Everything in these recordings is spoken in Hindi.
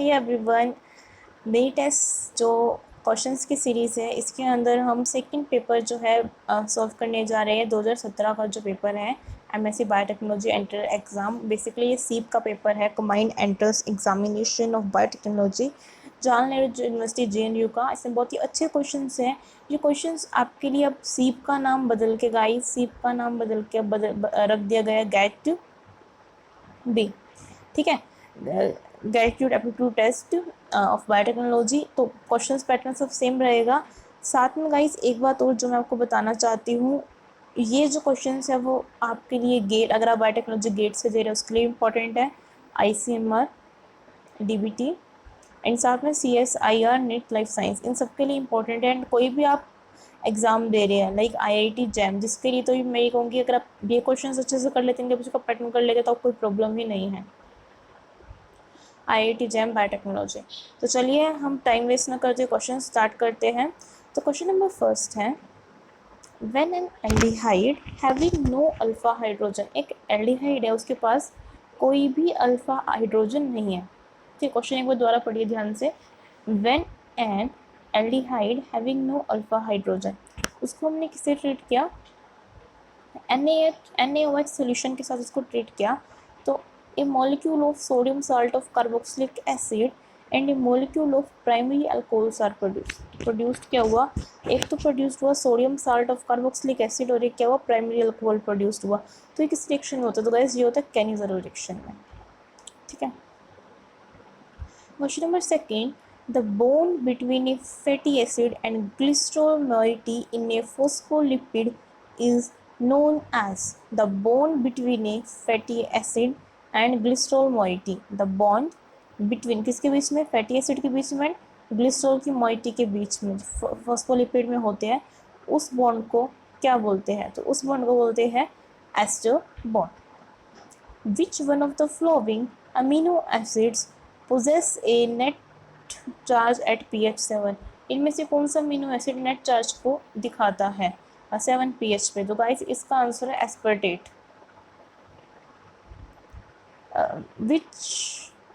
हे एवरीवन, मेरी टेस्ट जो क्वेश्चंस की सीरीज़ है इसके अंदर हम सेकंड पेपर जो है सॉल्व करने जा रहे हैं। 2017 का जो पेपर है MSc biotechnology enter exam, basically ये सीप का पेपर है, combined entrance examination of biotechnology, Jawaharlal Nehru university JNU का। इसमें बहुत ही अच्छे क्वेश्चंस हैं। ये क्वेश्चंस आपके लिए अब सीप का नाम बदल के गाइस सीप का नाम बदल के रख दिया गया गेट बी, ठीक है, gratitude aptitude test of biotechnology. तो क्वेश्चंस पैटर्न सब सेम रहेगा। साथ में गाइस एक बात और जो मैं आपको बताना चाहती हूँ, ये जो क्वेश्चंस है वो आपके लिए गेट, अगर आप बायोटेक्नोलॉजी गेट से दे रहे हो उसके लिए इम्पॉर्टेंट है, ICMR, DBT एंड साथ में CSIR, नेट लाइफ साइंस, इन सब के लिए इम्पॉर्टेंट है। एंड कोई भी आप एग्ज़ाम दे रहे हैं लाइक IIT JAM, जिसके लिए तो मैं ये कहूँगी अगर आप ये क्वेश्चन अच्छे से कर लेते हैं, उसका पैटर्न कर लेते तो कोई प्रॉब्लम ही नहीं है। IIT JAM biotechnology. तो चलिए हम टाइम वेस्ट ना करते क्वेश्चन स्टार्ट करते हैं। तो क्वेश्चन नंबर फर्स्ट है, when an aldehyde having no alpha hydrogen, एक एल्डिहाइड है उसके पास कोई भी अल्फा हाइड्रोजन नहीं है। ठीक, क्वेश्चन एक बार दोबारा पढ़िए ध्यान से। When an aldehyde having no alpha hydrogen, उसको हमने किससे ट्रीट किया, NaOH सोल्यूशन के साथ इसको ट्रीट किया। तो a molecule of sodium salt of carboxylic acid and a molecule of primary alcohols are produced क्या हुआ, एक तो प्रोड्यूस्ड हुआ sodium salt of carboxylic acid और एक क्या हुआ, प्राइमरी अल्कोहल प्रोड्यूस्ड हुआ। तो ये किस रिएक्शन में होता है, तो गाइस ये होता है केनिज़रो रिएक्शन में। ठीक है, question number second, the bond between a fatty acid and glycerol moiety in a phospholipid is known as, the bond between a fatty acid and glycerol moiety, the bond between किसके बीच में, फैटी एसिड के बीच में, ग्लिसरॉल की मोइटी के बीच में, फॉस्फोलिपिड में होते हैं, उस बॉन्ड को क्या बोलते हैं, तो उस बॉन्ड को बोलते हैं ester bond. Which one of the following amino acids possess a net charge at pH 7, इनमें से कौन सा अमीनो एसिड नेट चार्ज को दिखाता है 7 pH पे, तो गाइस इसका आंसर है aspartate. Which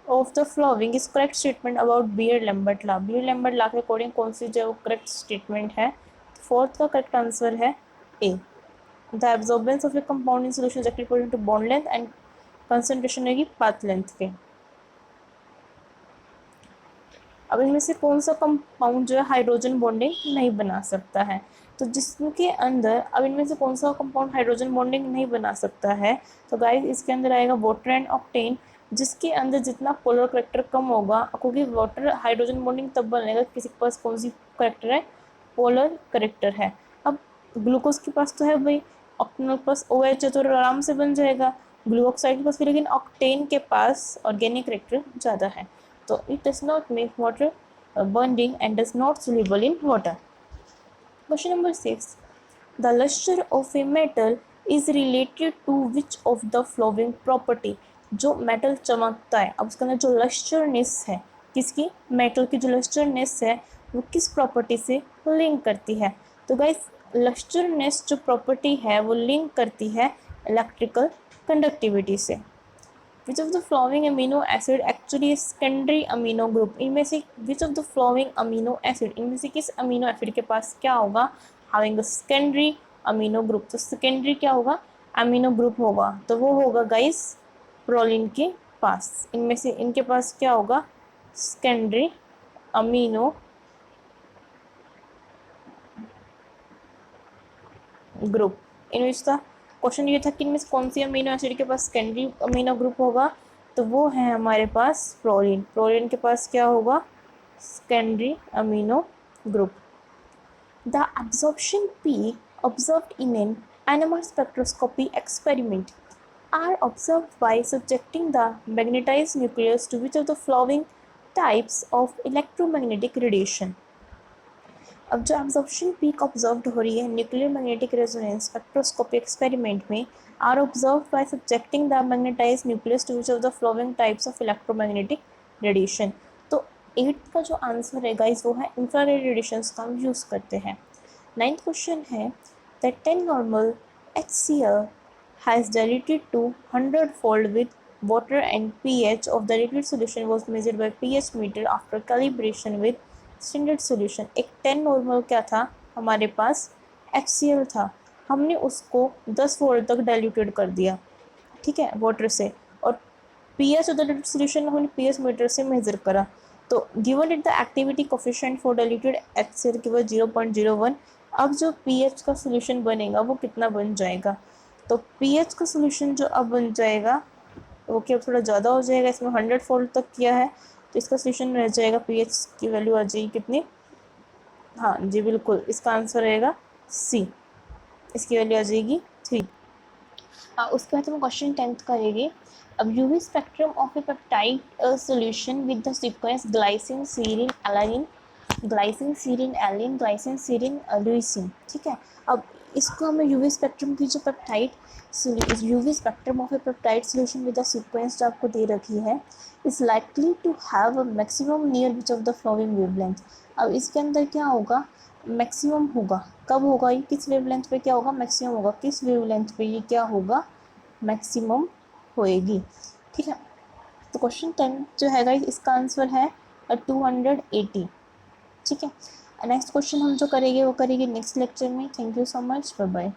of the following is correct statement about Beer Lambert law, Beer Lambert law के अकॉर्डिंग कौन सी जो करेक्ट स्टेटमेंट है, फोर्थ का करेक्ट आंसर है A, the absorbance of a compound in solution is active according to bond length and concentration रहेगी पाथ लेंथ के। अब इनमें से कौन सा कंपाउंड जो है हाइड्रोजन बॉन्डिंग नहीं बना सकता है, तो जिसके अंदर, अब इनमें से कौन सा कंपाउंड हाइड्रोजन बॉन्डिंग नहीं बना सकता है, तो गाइस इसके अंदर आएगा वाटर एंड ऑक्टेन, जिसके अंदर जितना पोलर करेक्टर कम होगा, क्योंकि वाटर हाइड्रोजन बॉन्डिंग तब बनेगा किसी के पास कौन सी करेक्टर है, पोलर करेक्टर है। अब ग्लूकोज के पास तो है भाई, ऑक्टेनॉल के पास OH है तो आराम से बन जाएगा, ब्लू ऑक्साइड के पास फिर, लेकिन ऑक्टेन के पास ऑर्गेनिक करेक्टर ज़्यादा है, तो it does not make water bonding and does not soluble in water. Question number 6, the luster of a metal is related to which of the following property, जो मेटल चमकता है, अब उसके अंदर जो लस्टरनेस है, किसकी, मेटल की जो लस्टरनेस है वो किस प्रॉपर्टी से लिंक करती है, तो गाइस लस्टरनेस जो प्रॉपर्टी है वो लिंक करती है इलेक्ट्रिकल कंडक्टिविटी से। Which of the following amino acid actually is secondary amino group, इनमें से which of the following amino acid, इनमें से किस अमीनो एसिड के पास क्या होगा, having a secondary amino group, तो secondary क्या होगा, अमीनो ग्रुप होगा, तो वो होगा गाइस प्रोलिन के पास, इनमें से इनके पास क्या होगा, secondary अमीनो ग्रुप। इनमें से क्वेश्चन ये था कि इनमें कौन सी अमीनो एसिड के पास सेकेंडरी अमीनो ग्रुप होगा, तो वो है हमारे पास प्रोलिन, प्रोलिन के पास क्या होगा, secondary amino group. The absorption peak observed in an NMR spectroscopy experiment are observed by subjecting the magnetized nucleus to which of the following types of electromagnetic radiation, अब जो एब्जॉर्प्शन पीक ऑब्जर्व हो रही है nuclear magnetic resonance spectroscopy experiment में, are observe by subjecting the magnetised nucleus to which of the following types of electromagnetic radiation, तो 8 का जो आंसर है गाइस वो है इंफ्रारेड रेडिएशंस का हम यूज़ करते हैं। 9th क्वेश्चन है, that 10 normal HCl has diluted to 100 fold with water and pH of the liquid solution was measured by pH meter after calibration with standard solution। एक 10 नॉर्मल क्या था हमारे पास, HCl था, हमने उसको 10 वोल्ट तक डाइल्यूटेड कर दिया, ठीक है, वाटर से, और pH of the liquid solution हमने pH मीटर से मेजर करा। तो given it the activity coefficient for diluted HCl के बाद 0.01। अब जो pH का सोल्यूशन बनेगा वो कितना बन जाएगा, तो pH का सोल्यूशन जो अब बन जाएगा वो क्या थोड़ा ज़्यादा हो जाएगा, इसमें 100 फोल्ड तक किया है, तो इसका सोल्यूशन रह जाएगा, pH की वैल्यू आ जाएगी कितनी, हाँ जी बिल्कुल, इसका आंसर रहेगा सी, इसकी वैल्यू आ जाएगी 3। उसके बाद हम क्वेश्चन 10th करेंगे। अब UV spectrum of a peptide solution with the sequence glycine serine alanine, glycine serine alanine, glycine serine leucine, ठीक है। अब इसको हमें यूवी स्पेक्ट्रम की जो peptide UV spectrum of a peptide solution with the sequence जो आपको दे रखी है, is likely to have a maximum near which of the following wavelength. अब इसके अंदर क्या होगा, मैक्सिमम होगा, कब होगा ये, किस वेवलेंथ पे क्या होगा, मैक्सिमम होगा, किस वेवलेंथ पे ये क्या होगा, मैक्सिमम होएगी, ठीक है। तो क्वेश्चन 10 जो है गाइस इसका आंसर है 280, ठीक है। नेक्स्ट क्वेश्चन हम जो करेंगे वो करेंगे नेक्स्ट लेक्चर में। Thank you so much, bye bye.